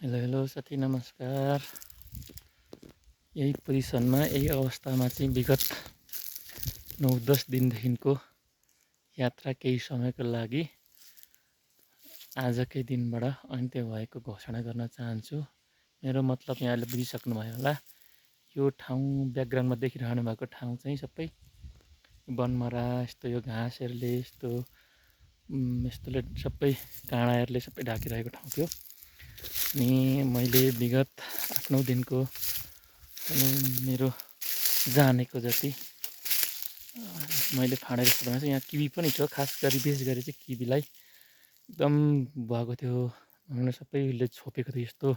Hello hello साथी नमस्कार। यही पोजिसनमा यही अवस्थामा चाहिँ विगत 9-10 दिनदेखिको यात्रा केही समयको लागि आजकै दिनबाट अन्त्य भएको घोषणा गर्न चाहन्छु। मेरो मतलब यहाँले बुझिसक्नुभयो होला। यो ठाउँ ब्याकग्राउन्डमा देखिरहनु भएको ठाउँ चाहिँ सबै वनमरा यस्तो यो घाँसहरूले यस्तोले सबै काँडाहरूले सबै ढाकिरहेको ठाउँ थियो। अनि मैले विगत 8-9 दिनको मेरो जानेको जति मैले फाँडेर छोड्दा चाहिँ यहाँ किवी पनि थियो। खास गरी विशेष गरी चाहिँ किवीलाई एकदम भएको थियो भनेर सबैले छोपेको थियो। यस्तो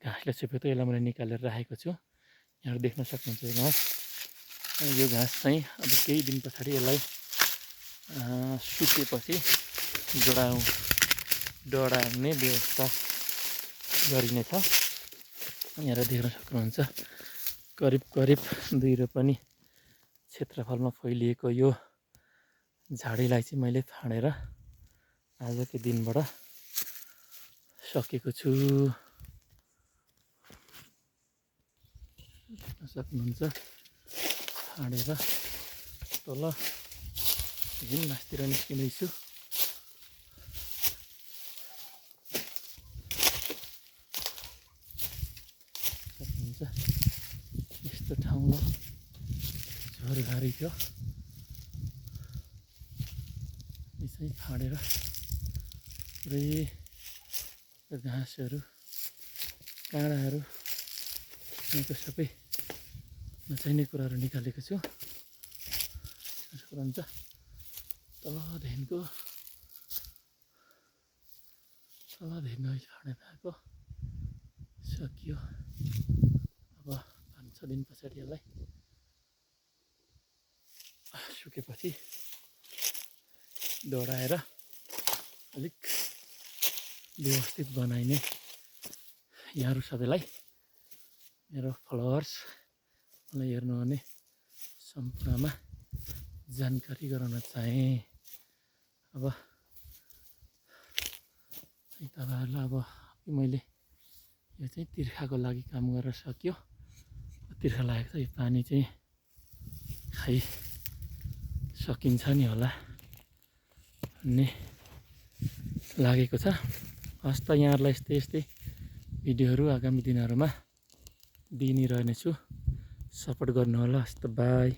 घाँसले छोपेको थियो। यसलाई मैले निकालेर राखेको छु। यहाँहरू देख्न सक्नुहुन्छ यो घाँस। यो घाँस चाहिँ अब केही दिन पछाडि यसलाई सुकेपछि डढाउने व्यवस्था गरिनेछ। यहाँ देख्न सक्नुहुन्छ करिब 2 रोपनी क्षेत्रफलमा फैलिएको यो झाडीलाई चाहिँ मैले फाँडेर आजकै दिनबाट सकेको छु। देख्न सक्नुहुन्छ फाँडेर तल मासतिर निस्किँदैछु। यस्तो ठाउँमा झोरघारी थियो। यसै फाँडेर पुरै घाँसहरू काँडाहरू यहाँको सबै नचाहिने कुराहरू निकालेको छु। हुन्छ तलदेखिको अहिले फाँडे भएको सकियो। अब 5-6 दिन पछाडि यसलाई सुकेपछि डढाएर अलिक व्यवस्थित बनाइने यहाँहरू सबैलाई मेरो फलोवर्स मलाई हेर्नुहुने सम्पूर्णमा जानकारी गराउन चाहेँ। अब तपाईँहरूलाई अब मैले यो चाहिँ तिर्खाको लागि काम गरेर सक्यो। तिर्खा लागेको छ। यो पानी चाहिँ खाइ सकिन्छ नि होला भन्ने लागेको छ। हस् त यहाँहरूलाई यस्तै भिडियोहरू आगामी दिनहरूमा दिइरहनेछु। सपोर्ट गर्नु होला। हस् त बाई।